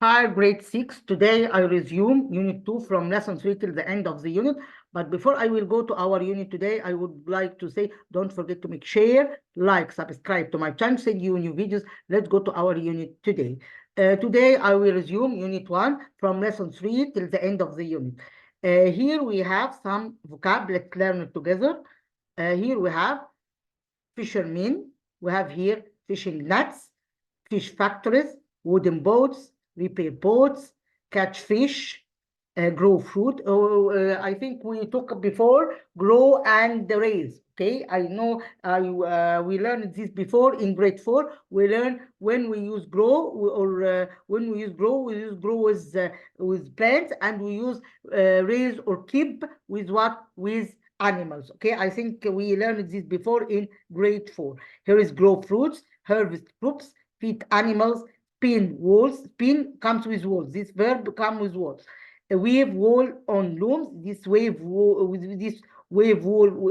Hi, grade 6. Today I resume unit 2 from lesson 3 till the end of the unit. But before I will go to our unit today, I would like to say, don't forget to make share, like, subscribe to my channel, send you new videos. Let's go to our unit today. Today I will resume unit 1 from lesson 3 till the end of the unit. Here we have some vocabulary learned together. Here we have fishermen. We have here fishing nets, fish factories, wooden boats, repair boats, catch fish, grow fruit. I think we talked before grow and raise. Okay, I know we learned this before in grade 4. We learn when we use grow or when we use grow with plants, and we use raise or keep with what? With animals. Okay, I think we learned this before in grade 4. Here is grow fruits, harvest crops, feed animals, spin wools. Spin comes with wools. This verb comes with wools. Weave wool on looms. This wave wool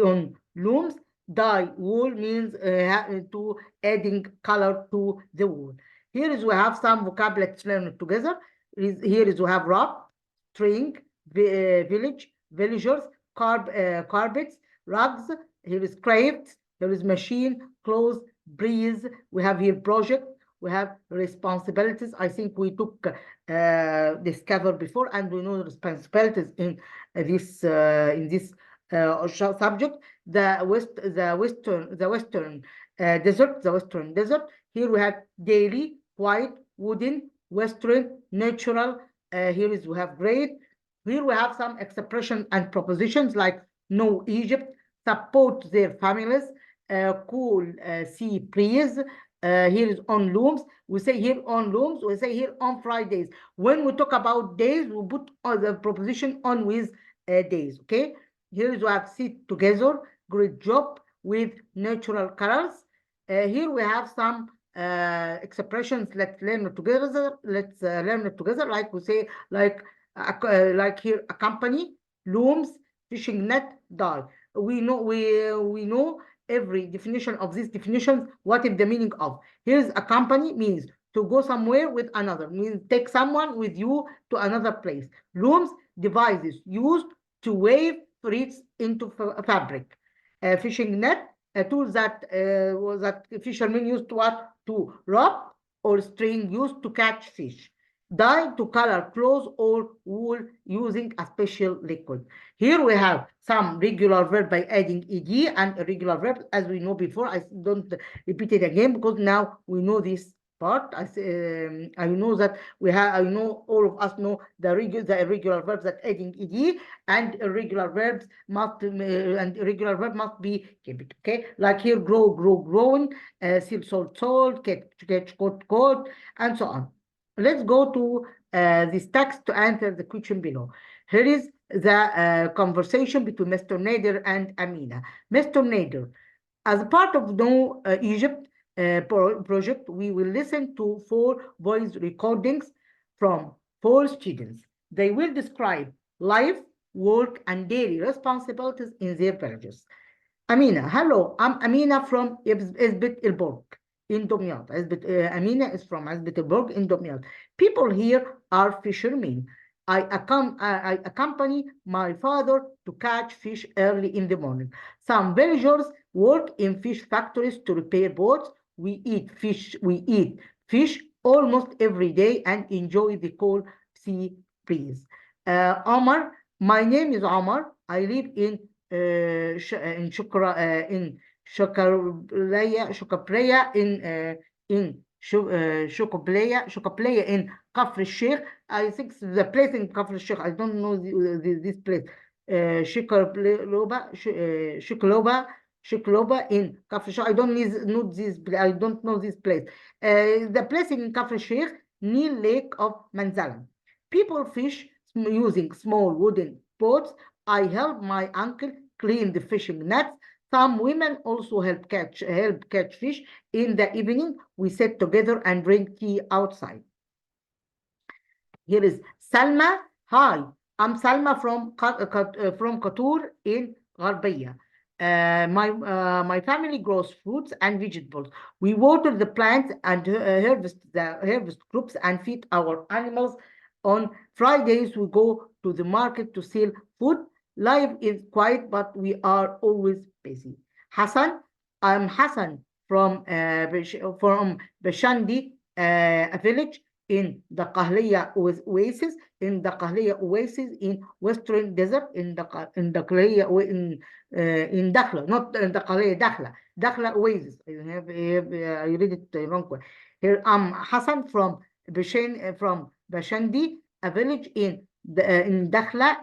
on looms. Dye wool means to adding color to the wool. Here is we have some vocabulary learned together. Here is we have rock, string, village, villagers, carpets, rugs. Here is crafts. Here is machine, clothes, breeze. We have here project. We have responsibilities. I think we took Discover before, and we know the responsibilities in this subject. The western desert. Here we have daily, white, wooden, western, natural. Here is we have great. Here we have some expressions and propositions like know Egypt, support their families, cool sea breeze. Here is on looms. We say here on looms. We say here on Fridays. When we talk about days, we put the proposition on with days. Okay. Here is we have sit together. Great job with natural colors. Here we have some expressions. Let's learn it together. Let's learn it together. Like we say, like here, accompany, looms, fishing net, dye. We know every definition of these definitions. What is the meaning of? Here's accompany means to go somewhere with another, means take someone with you to another place. Looms, devices used to weave threads into fabric. Fishing net, a tool that fishermen used to what? To rope or string used to catch fish. Dye, to color clothes or wool using a special liquid. Here we have some regular verb by adding ed and irregular verb, as we know before. I don't repeat it again because now we know this part. I know that I know all of us know the irregular verbs that adding ed, and irregular verbs must be kept. Okay, like here grow, growing, seal, sold, catch, caught, and so on. Let's go to this text to answer the question below. Here is the conversation between Mr. Nader and Amina. Mr. Nader, as part of Know Egypt project, we will listen to 4 voice recordings from 4 students. They will describe life, work, and daily responsibilities in their villages. Amina, hello, I'm Amina from Izbit El-Borg in Domyat. Amina is from Izbit El-Borg in Domyat. People here are fishermen. I accompany my father to catch fish early in the morning. Some villagers work in fish factories to repair boats. We eat fish almost every day and enjoy the cold sea breeze. Omar, my name is Omar. I live in Shukra in Shukapreya in Shukapreya in Kafr Sheikh. I think the place in Kafr Sheikh. I don't know this place. Shikloba in Kafr Sheikh. I don't know this. I don't know this place. The place in Kafr Sheikh near Lake of Manzalan. People fish using small wooden boats. I help my uncle clean the fishing nets. Some women also help catch fish. In the evening, we sit together and drink tea outside. Here is Salma. Hi, I'm Salma from Qatar in Gharbiya. My family grows fruits and vegetables. We water the plants and harvest crops and feed our animals. On Fridays, we go to the market to sell food. Life is quiet, but we are always busy. Hassan, I'm Hassan from Bashandi, a village in the Kahliya Oasis, in Western Desert, in Dakhla, not in the Kahliya, Dakhla Oasis. I read it wrong. Here I'm Hassan from Bashandi, a village in Dakhla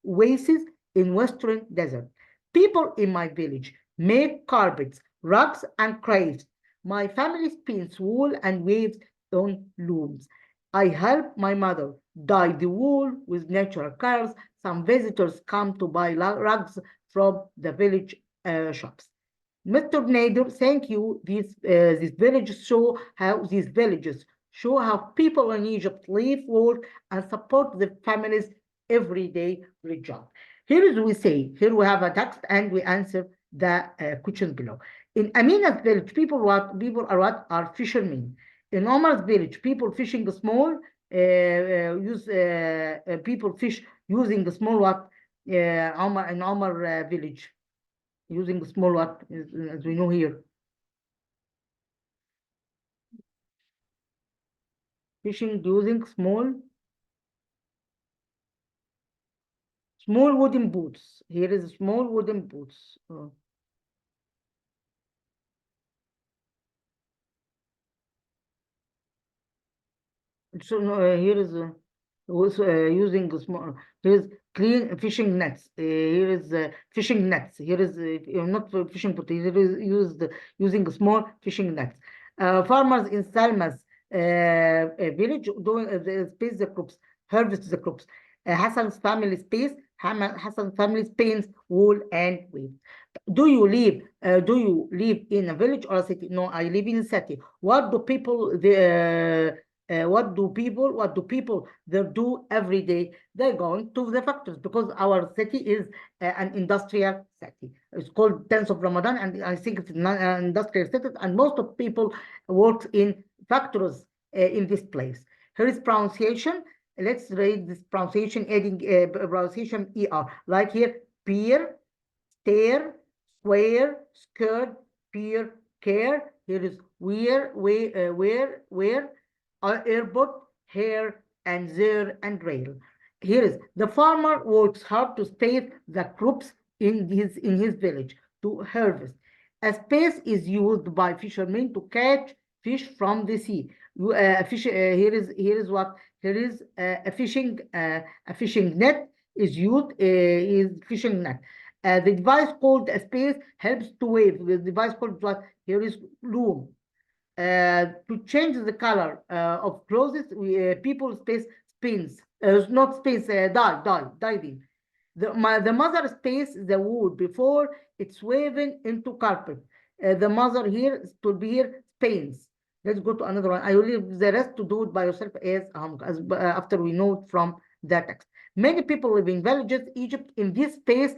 Oasis in Western Desert. People in my village make carpets, rugs, and crafts. My family spins wool and weaves on looms. I help my mother dye the wool with natural colors. Some visitors come to buy rugs from the village shops. Mr. Nader, thank you. These villages show how people in Egypt live, work, and support their families every day. Great job. Here we have a text and we answer the questions below. In Amina's village, people are fishermen. In Omar's village, people fishing small, people fish using the small what? In Omar village, using the small what, as we know here. Fishing using small wooden boats. Here is small wooden boats. So here is also using small. Here is clean fishing nets. Here is fishing nets. Here is not fishing boat. Here is using small fishing nets. Farmers in Salma's village doing space the crops, harvest the crops. Hassan's family paints wool and weave. Do you live in a village or a city? No, I live in a city. What do people there do every day? They're going to the factories because our city is an industrial city. It's called 10th of Ramadan, and I think it's an industrial city, and most of people work in factories in this place. Here is pronunciation. Let's read this pronunciation, adding pronunciation ER. Like here, pier, stair, square, skirt, pier, care. Here is where, airport, here, and there, and rail. Here is the farmer works hard to space the crops in his village to harvest. A space is used by fishermen to catch fish from the sea. A fishing net is used. Is fishing net. The device called a space helps to wave. The device called what? Here is loom. To change the color of clothes, people spins, not spins, diving. The mother space the wool before it's woven into carpet. The mother here to be here spins. Let's go to another one. I will leave the rest to do it by yourself as after we know it from the text. Many people live in villages, Egypt. In this space,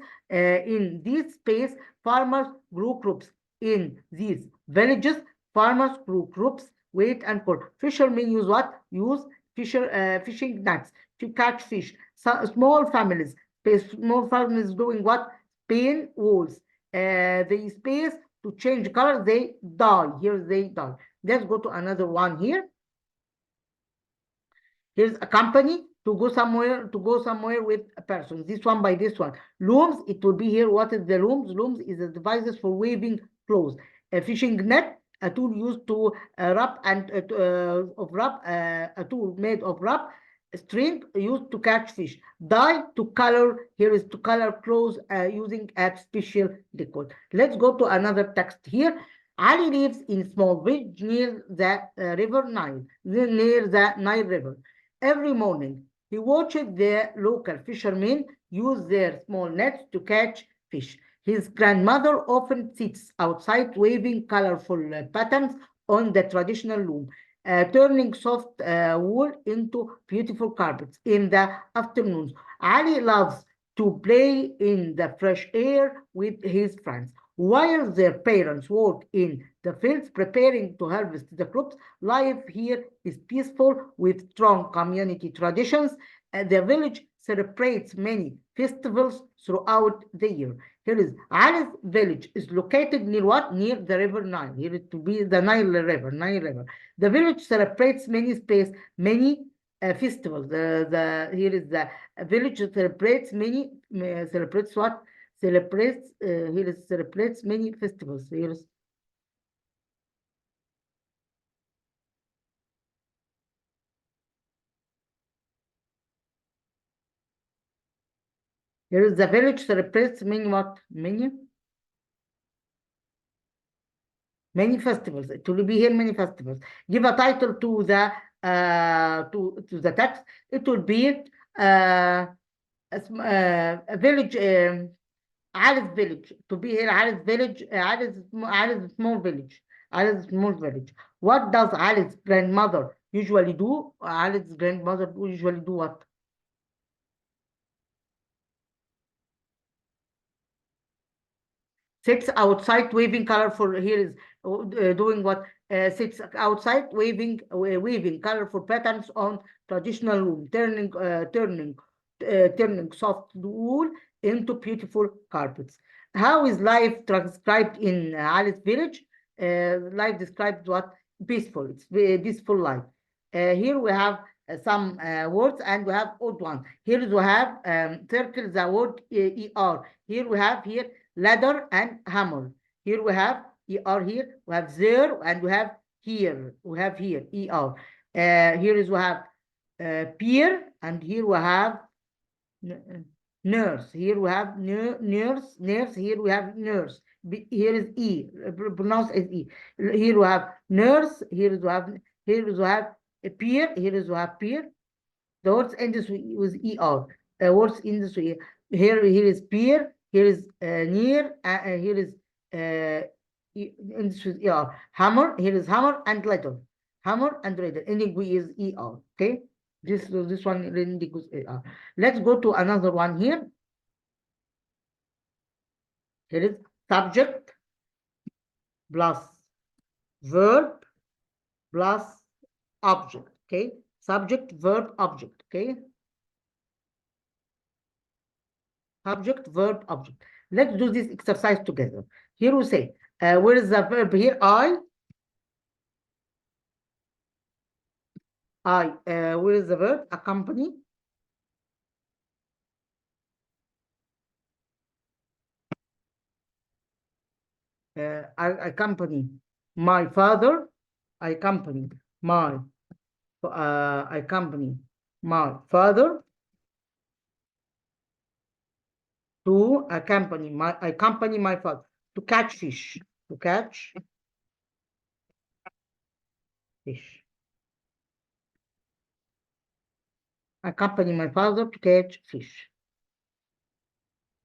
farmers grew crops. In these villages, farmers grew crops, wheat and corn. Fishermen use what? Use fishing nets to catch fish. Small families doing what? Spin wools. They space to change color. They dye. Here they dye. Let's go to another one here. Here's a company to go somewhere with a person. This one by this one. Looms, it will be here. What is the looms? Looms is a devices for weaving clothes. A fishing net, a tool used to a tool made of wrap, string used to catch fish. Dye to color, here is to color clothes using a special liquid. Let's go to another text here. Ali lives in a small village near the Nile River. Every morning, he watches the local fishermen use their small nets to catch fish. His grandmother often sits outside waving colorful patterns on the traditional loom, turning soft wool into beautiful carpets in the afternoons. Ali loves to play in the fresh air with his friends. While their parents work in the fields preparing to harvest the crops, life here is peaceful with strong community traditions. The village celebrates many festivals throughout the year. Here is Ali's village is located near what? Near the river Nile. Here it to be the Nile River. The village celebrates many festivals. Here is the village celebrates many celebrates what? Celebrates here is celebrates many festivals. Here is the village celebrates many what? Many festivals. It will be here many festivals. Give a title to the text. It will be a village. Ali's village. To be here, Ali's village. Ali's small village. Ali's small village. What does Ali's grandmother usually do? Ali's grandmother usually do what? Sits outside waving colorful. Here is doing what? Sits outside waving colorful patterns on traditional wool, turning soft wool into beautiful carpets. How is life described in Ali's village? Life described what? Peaceful. It's a peaceful life. Here we have some words, and we have odd one. Here we have circle the word er. Here we have ladder and hammer. Here we have er. Here we have there, and we have here. We have here er. Here is we have peer, and here we have nurse. Here we have nurse. Here we have nurse. Here is e, pronounced as e. Here we have nurse. Here we have a peer. Here is we have peer. The words end with er. Words in this way. Here is peer. Here is near. Here is in this with er. Hammer. Here is hammer and ladder. Hammer and ladder. Ending with is er. Okay. This one ending with er. Let's go to another one here. Here is subject plus verb plus object. Okay. Subject, verb, object. Okay. Subject, verb, object. Let's do this exercise together. Here we say, where is the verb here? Where is the verb? Accompany. I accompany my father. I accompany my father to accompany my father to catch fish. To catch fish. Accompany my father to catch fish.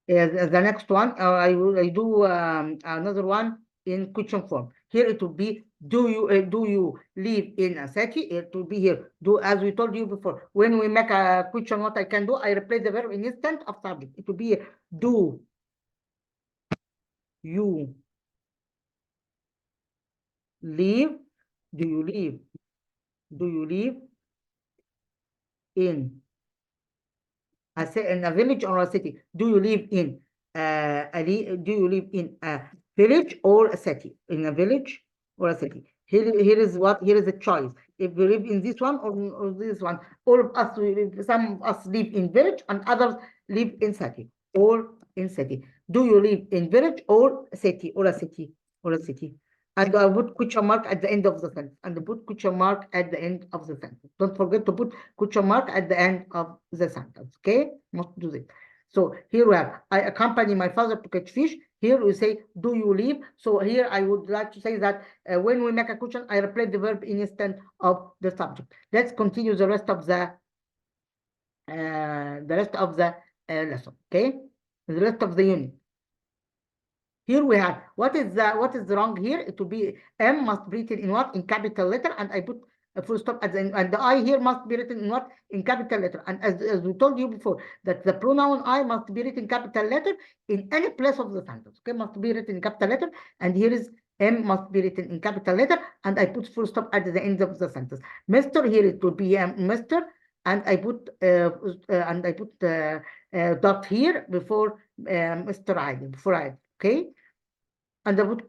The next one, I do another one in question form. Here it will be, do you live in a city? It will be here. Do, as we told you before, when we make a question, what I can do, I replace the verb in instant of subject. It will be here. Do you live? Do you live in a village or a city? Do you live in a village or a city? In a village or a city? Here is what? Here is a choice. If we live in this one or this one, all of us, some of us live in village and others live in city or in city. Do you live in village or a city or a city or a city? And I put question mark at the end of the sentence. And put question mark at the end of the sentence. Don't forget to put question mark at the end of the sentence. Okay? Must do this. So here we have, I accompany my father to catch fish. Here we say, do you live? So here I would like to say that when we make a question, I replace the verb in instead of the subject. Let's continue the rest of the lesson. Okay? The rest of the unit. Here we have, what is wrong here? It will be M must be written in what? In capital letter, and I put a full stop at the end, and the I here must be written in what? In capital letter. And as we told you before, that the pronoun I must be written in capital letter in any place of the sentence. Okay, must be written in capital letter, and here is M must be written in capital letter, and I put full stop at the end of the sentence. Mr. here it will be Mr. And I put dot here before Mr. Ali, before I, okay? And I put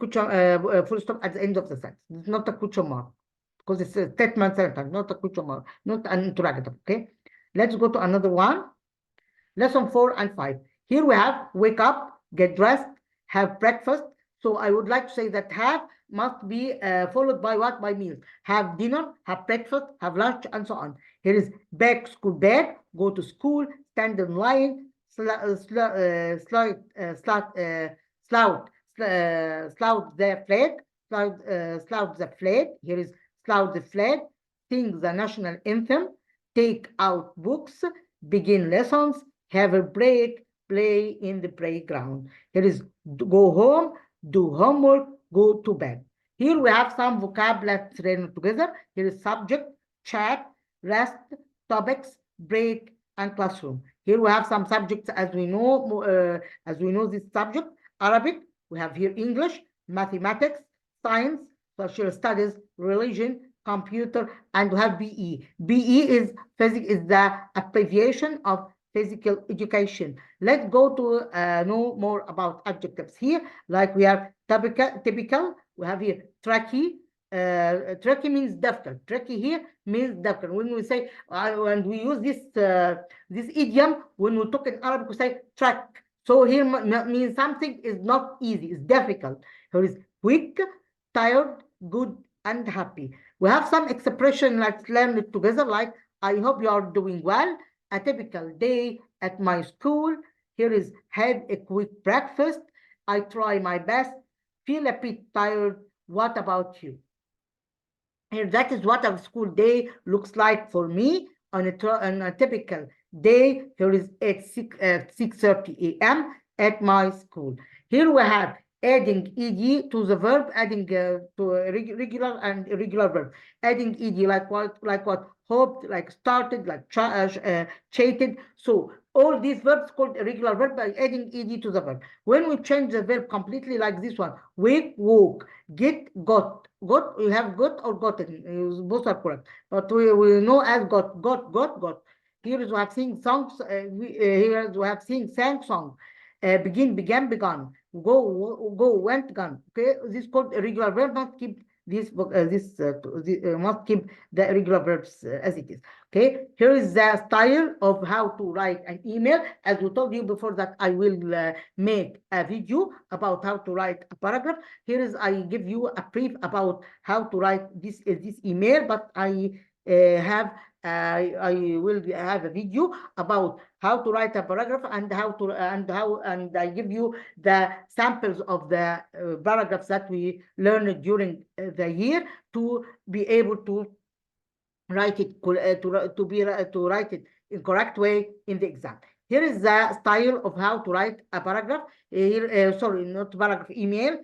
full stop at the end of the sentence. It's not a question mark, because it's a statement sentence, not a question mark, not an interrogative, okay? Let's go to another one. Lesson 4 and 5. Here we have wake up, get dressed, have breakfast. So I would like to say that have must be followed by what? By meals. Have dinner, have breakfast, have lunch, and so on. Here is back, school bag, go to school, stand in line, slout the flag, slout the flag. Here is slout the flag, sing the national anthem, take out books, begin lessons, have a break, play in the playground. Here is go home, do homework, go to bed. Here we have some vocabulary learned together. Here is subject, chat, rest, topics, break, and classroom. Here we have some subjects as we know this subject. Arabic, we have here English, mathematics, science, social studies, religion, computer, and we have BE. BE is the abbreviation of physical education. Let's go to know more about adjectives here. Like we have typical, we have here tricky. Tricky means difficult. Tricky here means difficult. When we say and we use this idiom when we talk in Arabic, we say track. So here means something is not easy, it's difficult. Here is quick, tired, good, and happy. We have some expression. Let's learn it together. Like I hope you are doing well. A typical day at my school. Here is had a quick breakfast. I try my best. Feel a bit tired. What about you? Here, that is what a school day looks like for me on a typical day. Here is at 6:30 a.m. at my school. Here we have adding ed to the verb, adding to regular and irregular verb. Adding ed like what? Hoped, like started, like chatted. So all these verbs called irregular verb by adding ed to the verb. When we change the verb completely like this one, wake, woke, get, got. Got, we have got or gotten. Both are correct. But we know as got. Here is we have sing songs. Here we have sing sang song. Begin, began, begun. Go, went, gone. Okay, this is called irregular verb. Must keep must keep the irregular verbs as it is. Okay, here is the style of how to write an email. As we told you before that I will make a video about how to write a paragraph. Here is I give you a brief about how to write this email, but I will have a video about how to write a paragraph and I give you the samples of the paragraphs that we learned during the year to be able to write it to write it in correct way in the exam. Here is the style of how to write a paragraph. Here, sorry, not paragraph, email.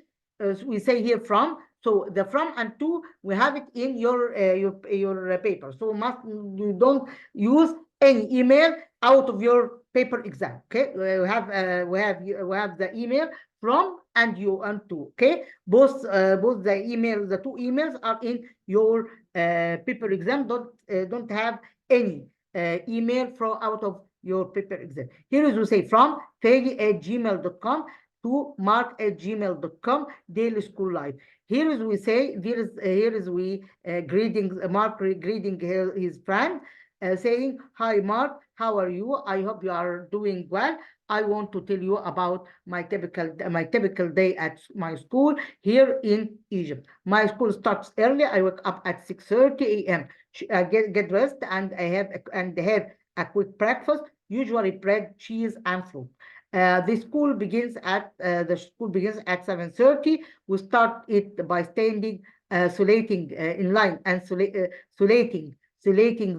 We say here from. So the from and to, we have it in your paper. So you don't use any email out of your paper exam. Okay, we have the email from and you and to. Okay, both the emails, the two emails are in your paper exam. Don't have any email from out of your paper exam. Here is we say from fegi@gmail.com to mark@gmail.com, daily school life. Here is we say here is we greeting Mark greeting his friend, saying, hi Mark, how are you? I hope you are doing well. I want to tell you about my typical day at my school here in Egypt. My school starts early. I wake up at 6:30 a.m. Get dressed and I have a quick breakfast, usually bread, cheese, and fruit. The school begins at 7:30. We start it by standing, saluting in line and saluting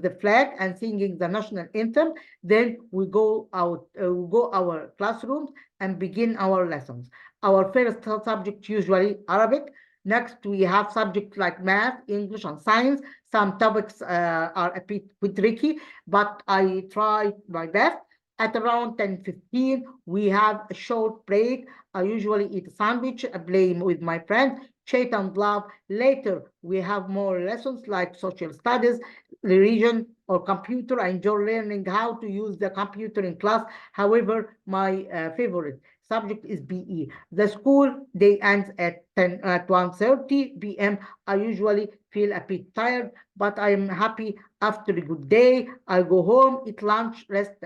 the flag and singing the national anthem. Then we go our classrooms and begin our lessons. Our first subject usually Arabic. Next, we have subjects like math, English, and science. Some topics are a bit tricky, but I try my best. At around 10:15, we have a short break. I usually eat a sandwich, play with my friends, chat and laugh. Later, we have more lessons like social studies, religion, or computer. I enjoy learning how to use the computer in class. However, my favorite subject is BE. The school day ends at 1:30 p.m. I usually feel a bit tired, but I am happy after a good day. I go home, eat lunch, rest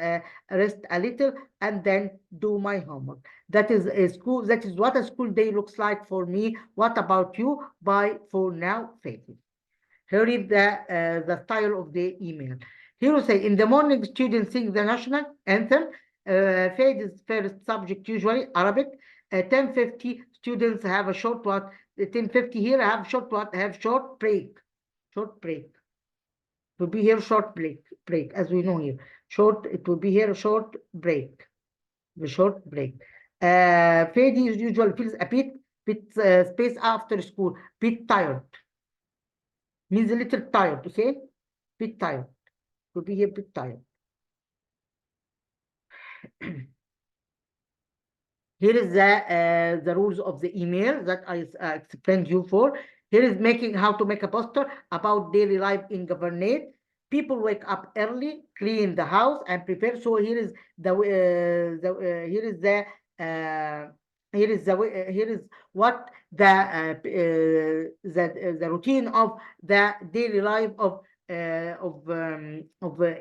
a little, and then do my homework. That is a school. That is what a school day looks like for me. What about you? Bye for now, Faith. Here is the style of the email. Here we say, in the morning, students sing the national anthem. Faith is first subject, usually Arabic. 10:50, students have a short what? 10:50 here, have short what? Have short break. Short break. It will be here short break, as we know here. Short, it will be here a short break. The short break. Faith usually feels a bit space after school, bit tired. Means a little tired, okay? Bit tired. Will be here bit tired. Here is the rules of the email that I explained you for. Here is how to make a poster about daily life in Konnat. People wake up early, clean the house, and prepare. So here is what the routine of the daily life of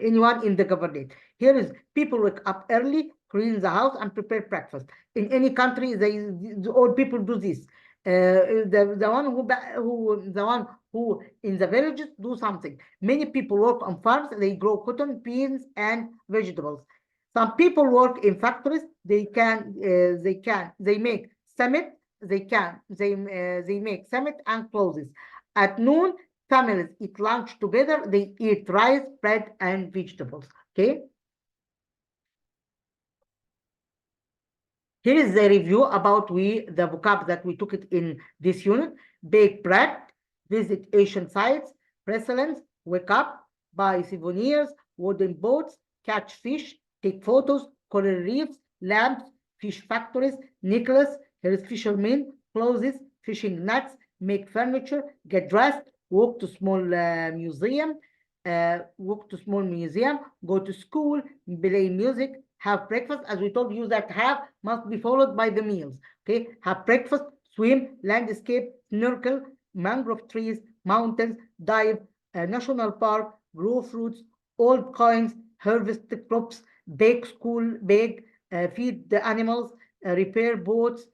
anyone in the Konnat. Here is people wake up early, clean the house, and prepare breakfast. In any country, all people do this. The one who in the villages do something. Many people work on farms. They grow cotton, beans, and vegetables. Some people work in factories. They make cement. They make cement and clothes. At noon, families eat lunch together. They eat rice, bread, and vegetables. Okay. Here is the review about the vocab that we took it in this unit. Bake bread, visit Asian sites, wrestlings, wake up, buy souvenirs, wooden boats, catch fish, take photos, coral reefs, lamps, fish factories, necklace, here is fishermen, clothes, fishing nets, make furniture, get dressed, walk to small museum, go to school, play music, have breakfast. As we told you that have must be followed by the meals. Okay, have breakfast, swim, landscape, snorkel, mangrove trees, mountains, dive, national park, grow fruits, old coins, harvest the crops, bake, feed the animals, repair boats,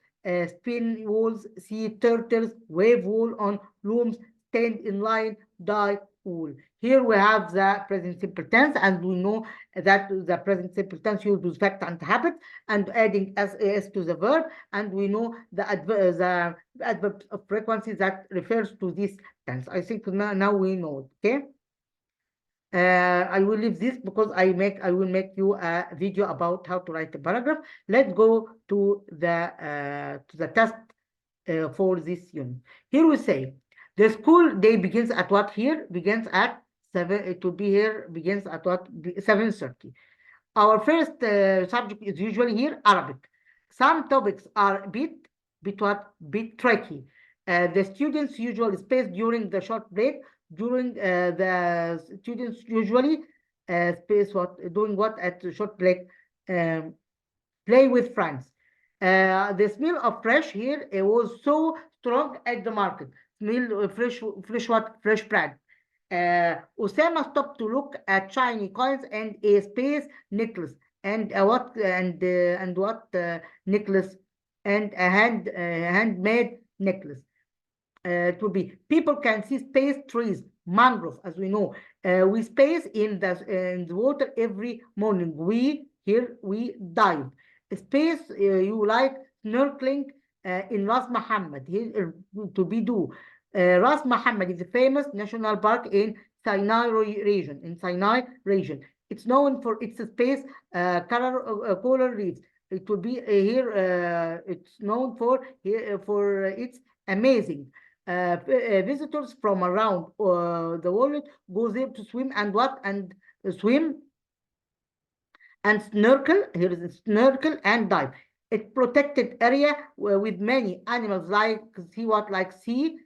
spin wools, see turtles, wave wool on looms, stand in line, dye wool. Here we have the present simple tense, and we know that the present simple tense uses fact and habit, and adding s to the verb, and we know the adverb of frequency that refers to this tense. I think now we know it. Okay. I will leave this because I will make you a video about how to write a paragraph. Let's go to the test for this unit. Here we say the school day begins at what? Here begins at 7. It will be here begins at what? 7:30. Our first subject is usually here Arabic. Some topics are a bit tricky. The students usually space during the short break. During the students usually space doing what at the short break? Play with friends. The smell of fresh here was so strong at the market. Smell fresh bread. Osama stopped to look at shiny coins and a space necklace and necklace and a handmade necklace. It will be people can see space trees, mangrove, as we know. We space in the water every morning. We dive. Space you like snorkeling in Ras Mohammed. Here to be do. Ras Mohammed is a famous national park in Sinai region. It's known for its space coral reefs. It will be here. It's known for its amazing visitors from around the world go there to swim and what? And swim and snorkel. Here is snorkel and dive. It's protected area with many animals like sea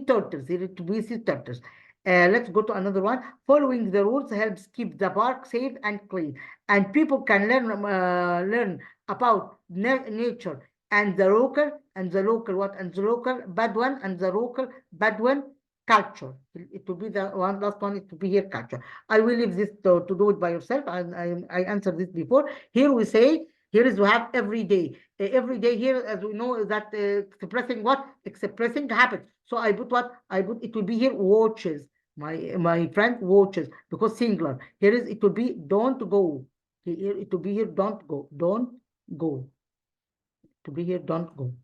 turtles. Here to be sea turtles. Let's go to another one. Following the rules helps keep the park safe and clean, and people can learn about nature and the local Bedouin and the local Bedouin culture. It will be the last one is to be here culture. I will leave this to do it by yourself, and I answered this before. Here we say, here is we have every day. Every day here, as we know, that expressing what? Expressing habits. So I put what? I put, it will be here watches. My friend watches, because singular. Here is, it will be don't go. Here it will be here don't go. Don't go. To be here don't go.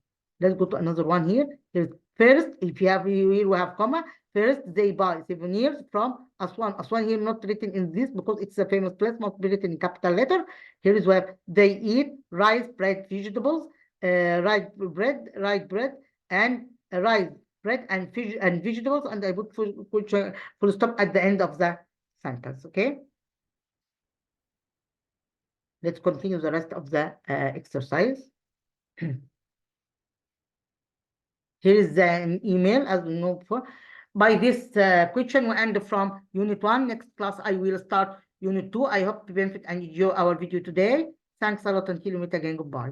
Let's go to another one here. Here's first, if you have here we have comma. First, they buy souvenirs from Aswan. Aswan here not written in this because it's a famous place, must be written in capital letter. Here is where they eat rice, bread, vegetables, rice bread, and rice, bread, and fish and vegetables. And I put full stop at the end of the sentence. Okay. Let's continue the rest of the exercise. Here is an email, as we know before. By this question, we end from Unit 1. Next class, I will start Unit 2. I hope to benefit and enjoy our video today. Thanks a lot. Until we meet again. Goodbye.